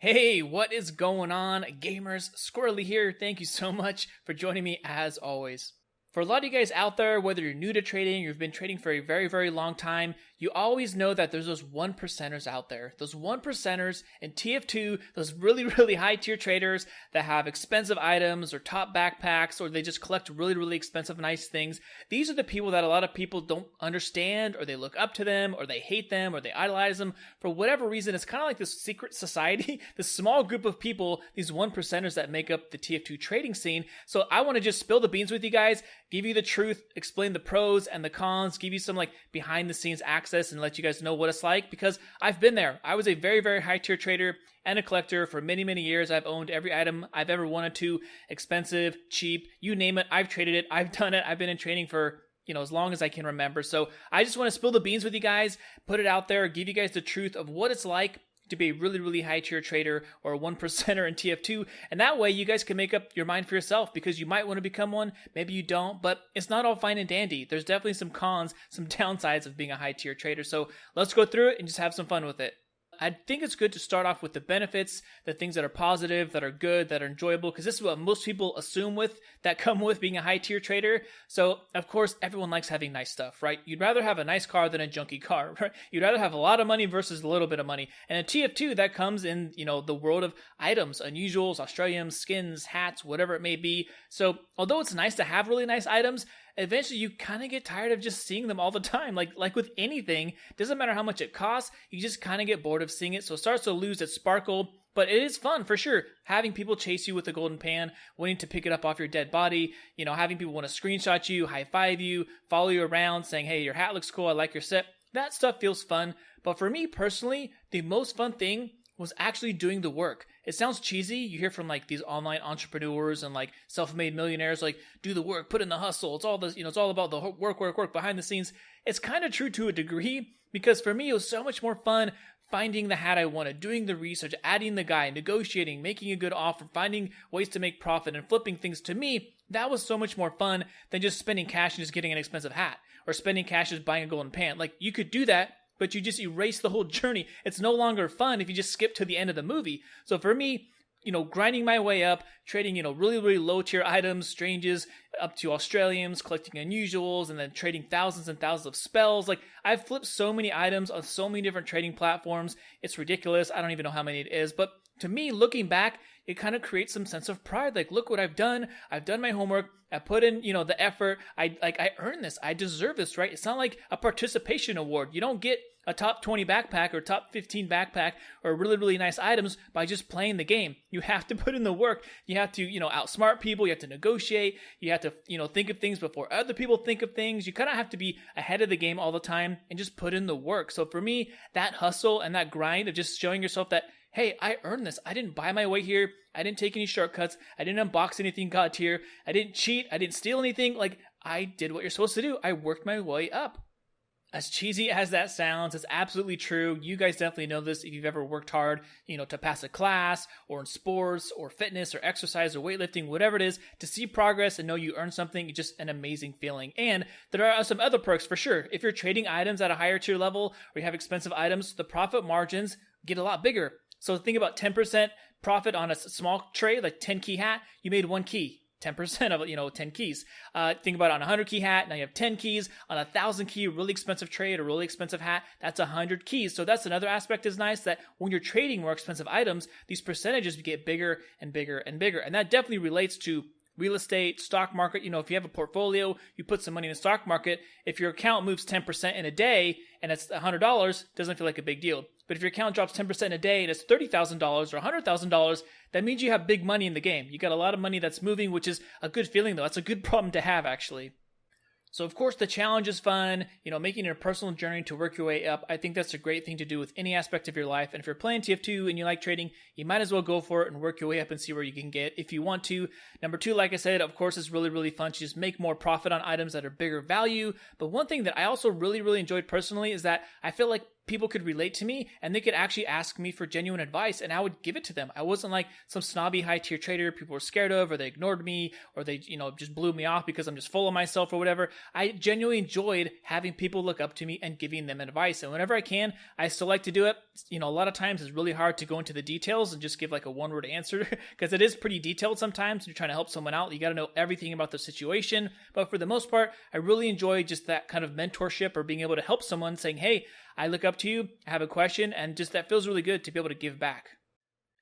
Hey, what is going on, gamers? Squirrely here. Thank you so much for joining me as always. For a lot of you guys out there, whether you're new to trading or you've been trading for a very, very long time, you always know that there's those 1%ers out there. Those 1%ers in TF2, those really, really high tier traders that have expensive items or top backpacks, or they just collect really, really expensive, nice things. These are the people that a lot of people don't understand, or they look up to them, or they hate them, or they idolize them. For whatever reason, it's kind of like this secret society, this small group of people, these 1%ers that make up the TF2 trading scene. So I want to just spill the beans with you guys, give you the truth, explain the pros and the cons, give you some like behind the scenes access and let you guys know what it's like, because I've been there. I was a very, very high tier trader and a collector for many, many years. I've owned every item I've ever wanted to, expensive, cheap, you name it. I've traded it. I've done it. I've been in trading for as long as I can remember. So I just want to spill the beans with you guys, put it out there, give you guys the truth of what it's like to be a really, really high tier trader or a 1%er in TF2. And that way you guys can make up your mind for yourself, because you might want to become one, maybe you don't, but it's not all fine and dandy. There's definitely some cons, some downsides of being a high tier trader. So let's go through it and just have some fun with it. I think it's good to start off with the benefits, the things that are positive, that are good, that are enjoyable, because this is what most people assume that come with being a high tier trader. So, of course, everyone likes having nice stuff, right? You'd rather have a nice car than a junky car, right? You'd rather have a lot of money versus a little bit of money. And in TF2, that comes in, the world of items, unusuals, Australians, skins, hats, whatever it may be. So, although it's nice to have really nice items, eventually you kind of get tired of just seeing them all the time. Like with anything, doesn't matter how much it costs, you just kind of get bored of seeing it. So it starts to lose its sparkle, but it is fun for sure. Having people chase you with a golden pan, wanting to pick it up off your dead body, having people want to screenshot you, high five you, follow you around saying, hey, your hat looks cool, I like your set. That stuff feels fun. But for me personally, the most fun thing was actually doing the work. It sounds cheesy. You hear from like these online entrepreneurs and like self-made millionaires, like, do the work, put in the hustle. It's all this, it's all about the work behind the scenes. It's kind of true to a degree, because for me, it was so much more fun finding the hat I wanted, doing the research, adding the guy, negotiating, making a good offer, finding ways to make profit and flipping things. To me, that was so much more fun than just spending cash and just getting an expensive hat, or spending cash just buying a golden pan. Like, you could do that, but you just erase the whole journey. It's no longer fun if you just skip to the end of the movie. So for me, grinding my way up, trading, really, really low tier items, stranges, up to Australians, collecting unusuals, and then trading thousands and thousands of spells. Like, I've flipped so many items on so many different trading platforms. It's ridiculous. I don't even know how many it is. But to me, looking back, it kind of creates some sense of pride. Like, look what I've done. I've done my homework. I put in, the effort. I earned this. I deserve this, right? It's not like a participation award. You don't get a top 20 backpack or top 15 backpack or really, really nice items by just playing the game. You have to put in the work. You have to, outsmart people. You have to negotiate. You have to, think of things before other people think of things. You kind of have to be ahead of the game all the time and just put in the work. So for me, that hustle and that grind of just showing yourself that, hey, I earned this. I didn't buy my way here. I didn't take any shortcuts. I didn't unbox anything god tier. I didn't cheat. I didn't steal anything. Like, I did what you're supposed to do. I worked my way up. As cheesy as that sounds, it's absolutely true. You guys definitely know this if you've ever worked hard, to pass a class, or in sports or fitness or exercise or weightlifting, whatever it is. To see progress and know you earned something, it's just an amazing feeling. And there are some other perks for sure. If you're trading items at a higher tier level, or you have expensive items, the profit margins get a lot bigger. So think about 10% profit on a small trade, like 10 key hat, you made 1 key. 10% of 10 keys. Think about it, on a 100 key hat, now you have 10 keys. On a 1,000 key, really expensive trade, a really expensive hat, that's 100 keys. So that's another aspect is nice, that when you're trading more expensive items, these percentages get bigger and bigger and bigger. And that definitely relates to real estate, stock market. If you have a portfolio, you put some money in the stock market, if your account moves 10% in a day and it's $100, doesn't feel like a big deal. But if your account drops 10% in a day and it's $30,000 or $100,000, that means you have big money in the game. You got a lot of money that's moving, which is a good feeling though. That's a good problem to have, actually. So of course the challenge is fun, making it a personal journey to work your way up. I think that's a great thing to do with any aspect of your life. And if you're playing TF2 and you like trading, you might as well go for it and work your way up and see where you can get if you want to. Number 2, like I said, of course, it's really, really fun to just make more profit on items that are bigger value. But one thing that I also really, really enjoyed personally is that I feel like people could relate to me and they could actually ask me for genuine advice and I would give it to them. I wasn't like some snobby high tier trader people were scared of, or they ignored me, or they, just blew me off because I'm just full of myself or whatever. I genuinely enjoyed having people look up to me and giving them advice. And whenever I can, I still like to do it. A lot of times it's really hard to go into the details and just give like a one word answer because it is pretty detailed sometimes. You're trying to help someone out. You got to know everything about the situation. But for the most part, I really enjoy just that kind of mentorship or being able to help someone saying, hey, I look up to you, I have a question, and just that feels really good to be able to give back.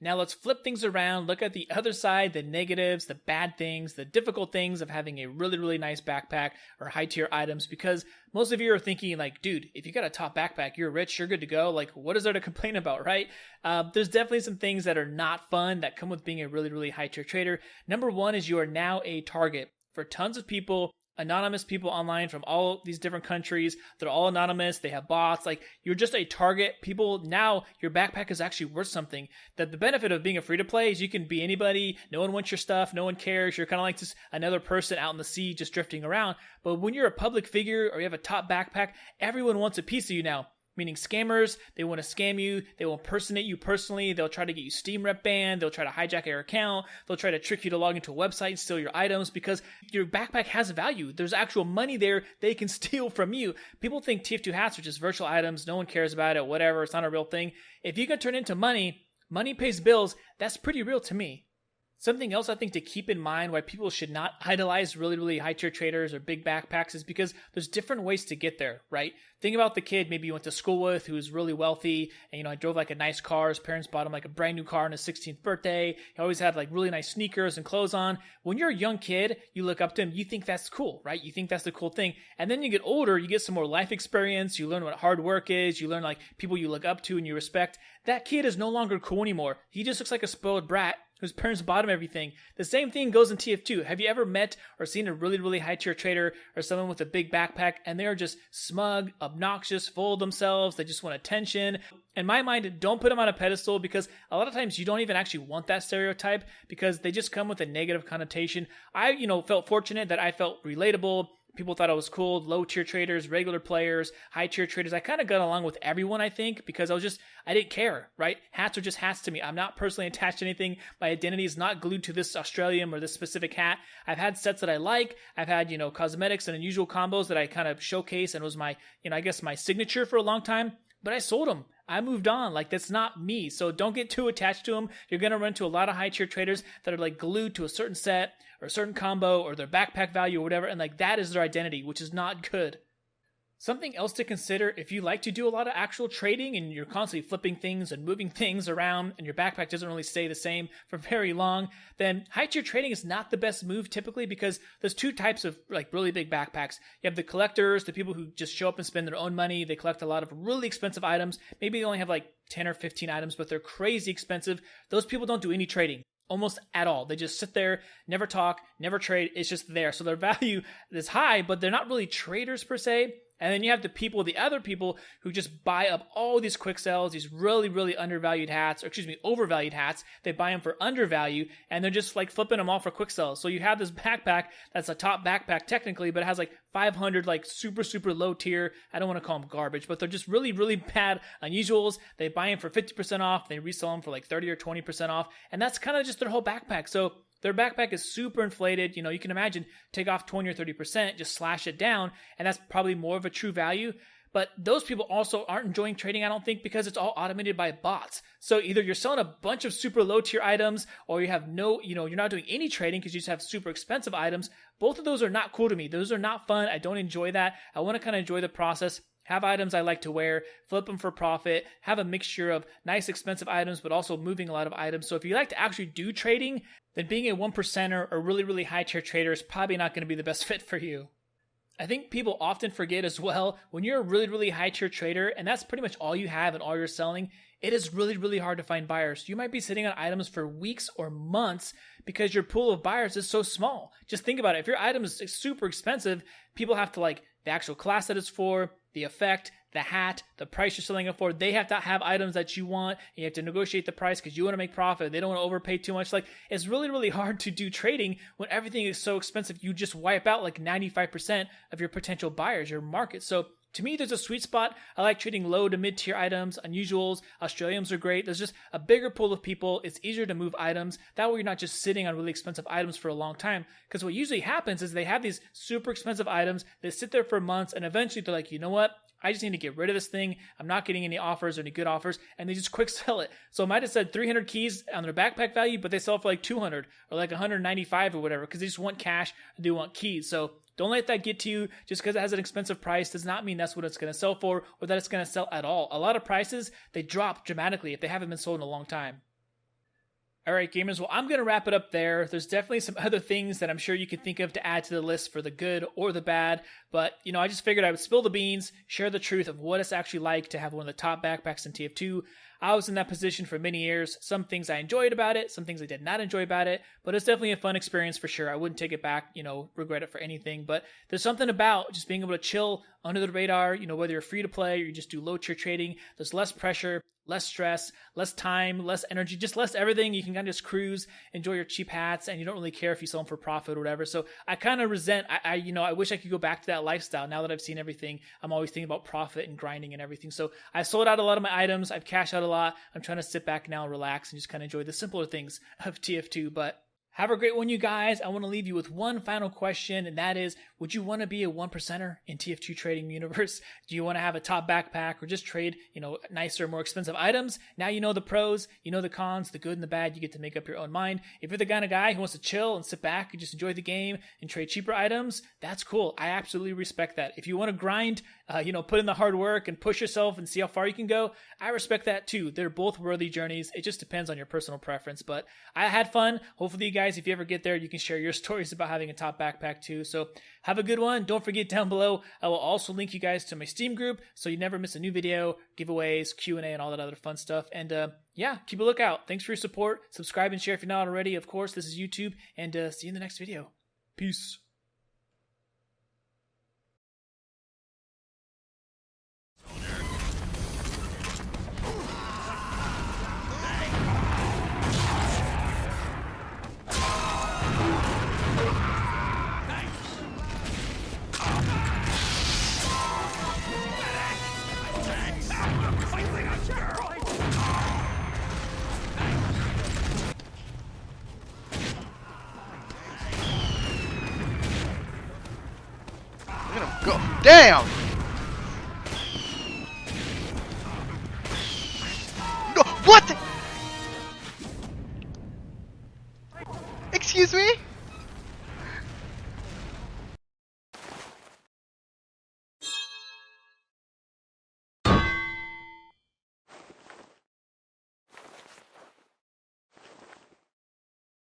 Now let's flip things around, look at the other side, the negatives, the bad things, the difficult things of having a really, really nice backpack or high tier items, because most of you are thinking like, dude, if you got a top backpack, you're rich, you're good to go. Like, what is there to complain about, right? There's definitely some things that are not fun that come with being a really, really high tier trader. Number one is you are now a target for tons of people, anonymous people online from all these different countries. They're all anonymous. They have bots. Like, you're just a target. People, now your backpack is actually worth something. That the benefit of being a free to play is you can be anybody. No one wants your stuff. No one cares. You're kind of like just another person out in the sea just drifting around. But when you're a public figure or you have a top backpack, everyone wants a piece of you now. Meaning scammers, they want to scam you, they will impersonate you personally, they'll try to get you Steam rep banned, they'll try to hijack your account, they'll try to trick you to log into a website and steal your items because your backpack has value. There's actual money there they can steal from you. People think TF2 hats are just virtual items, no one cares about it, whatever, it's not a real thing. If you can turn it into money, money pays bills, that's pretty real to me. Something else I think to keep in mind why people should not idolize really, really high tier traders or big backpacks is because there's different ways to get there, right? Think about the kid maybe you went to school with who's really wealthy and, I drove like a nice car. His parents bought him like a brand new car on his 16th birthday. He always had like really nice sneakers and clothes on. When you're a young kid, you look up to him, you think that's cool, right? You think that's the cool thing. And then you get older, you get some more life experience. You learn what hard work is. You learn like people you look up to and you respect. That kid is no longer cool anymore. He just looks like a spoiled brat whose parents bought him everything. The same thing goes in TF2. Have you ever met or seen a really, really high tier trader or someone with a big backpack and they're just smug, obnoxious, full of themselves? They just want attention. In my mind, don't put them on a pedestal because a lot of times you don't even actually want that stereotype because they just come with a negative connotation. I, felt fortunate that I felt relatable. People thought I was cool, low tier traders, regular players, high tier traders. I kind of got along with everyone, I think, because I didn't care, right? Hats are just hats to me. I'm not personally attached to anything. My identity is not glued to this Australian or this specific hat. I've had sets that I like. I've had, cosmetics and unusual combos that I kind of showcase and was my, I guess my signature for a long time, but I sold them. I moved on. Like, that's not me. So don't get too attached to them. You're going to run into a lot of high tier traders that are like glued to a certain set or a certain combo or their backpack value or whatever. And like that is their identity, which is not good. Something else to consider if you like to do a lot of actual trading and you're constantly flipping things and moving things around and your backpack doesn't really stay the same for very long, then high tier trading is not the best move typically because there's two types of like really big backpacks. You have the collectors, the people who just show up and spend their own money. They collect a lot of really expensive items. Maybe they only have like 10 or 15 items, but they're crazy expensive. Those people don't do any trading. Almost at all. They just sit there, never talk, never trade. It's just there. So their value is high, but they're not really traders per se. And then you have the other people who just buy up all these quick sells, these really, really overvalued hats. They buy them for undervalue and they're just like flipping them all for quick sells. So you have this backpack that's a top backpack technically, but it has like 500 like super, super low tier. I don't want to call them garbage, but they're just really, really bad unusuals. They buy them for 50% off. They resell them for like 30 or 20% off. And that's kind of just their whole backpack. So their backpack is super inflated. You can imagine take off 20 or 30%, just slash it down. And that's probably more of a true value. But those people also aren't enjoying trading, I don't think, because it's all automated by bots. So either you're selling a bunch of super low tier items or you have you're not doing any trading because you just have super expensive items. Both of those are not cool to me. Those are not fun. I don't enjoy that. I want to kind of enjoy the process. Have items I like to wear, flip them for profit, have a mixture of nice expensive items, but also moving a lot of items. So if you like to actually do trading, then being a 1%er or really, really high tier trader is probably not going to be the best fit for you. I think people often forget as well, when you're a really, really high tier trader, and that's pretty much all you have and all you're selling, it is really, really hard to find buyers. You might be sitting on items for weeks or months because your pool of buyers is so small. Just think about it. If your item is super expensive, people have to like the actual class that it's for, the effect, the hat, the price you're selling it for. They have to have items that you want. And you have to negotiate the price because you want to make profit. They don't want to overpay too much. Like, it's really, really hard to do trading when everything is so expensive. You just wipe out like 95% of your potential buyers, your market. So To me, there's a sweet spot. I like trading low to mid-tier items, unusuals, Australians are great. There's just a bigger pool of people. It's easier to move items. That way you're not just sitting on really expensive items for a long time. Because what usually happens is they have these super expensive items, they sit there for months, and eventually they're like, you know what? I just need to get rid of this thing. I'm not getting any offers or any good offers, and they just quick sell it. So it might have said 300 keys on their backpack value, but they sell for like 200 or like 195 or whatever, because they just want cash and they want keys. So don't let that get to you. Just because it has an expensive price does not mean that's what it's going to sell for or that it's going to sell at all. A lot of prices, they drop dramatically if they haven't been sold in a long time. All right, gamers, well, I'm going to wrap it up there. There's definitely some other things that I'm sure you could think of to add to the list for the good or the bad, but, I just figured I would spill the beans, share the truth of what it's actually like to have one of the top backpacks in TF2. I was in that position for many years. Some things I enjoyed about it, some things I did not enjoy about it, but it's definitely a fun experience for sure. I wouldn't take it back, regret it for anything, but there's something about just being able to chill under the radar, whether you're free to play or you just do low tier trading. There's less pressure, less stress, less time, less energy, just less everything. You can kind of just cruise, enjoy your cheap hats, and you don't really care if you sell them for profit or whatever. So I kind of resent, I wish I could go back to that lifestyle. Now that I've seen everything, I'm always thinking about profit and grinding and everything. So I've sold out a lot of my items. I've cashed out a lot. I'm trying to sit back now and relax and just kind of enjoy the simpler things of TF2. But have a great one, you guys. I want to leave you with one final question, and that is, would you want to be a 1%er in TF2 trading universe? Do you want to have a top backpack or just trade, nicer, more expensive items? Now you know the pros, you know the cons, the good and the bad. You get to make up your own mind. If you're the kind of guy who wants to chill and sit back and just enjoy the game and trade cheaper items, that's cool. I absolutely respect that. If you want to grind, put in the hard work and push yourself and see how far you can go, I respect that too. They're both worthy journeys. It just depends on your personal preference, but I had fun. Hopefully you guys, if you ever get there, you can share your stories about having a top backpack too. So have a good one. Don't forget, down below, I will also link you guys to my Steam group so you never miss a new video, giveaways, Q&A, and all that other fun stuff. And keep a lookout. Thanks for your support. Subscribe and share if you're not already. Of course, this is YouTube, and see you in the next video. Peace. Go. Damn! No, what?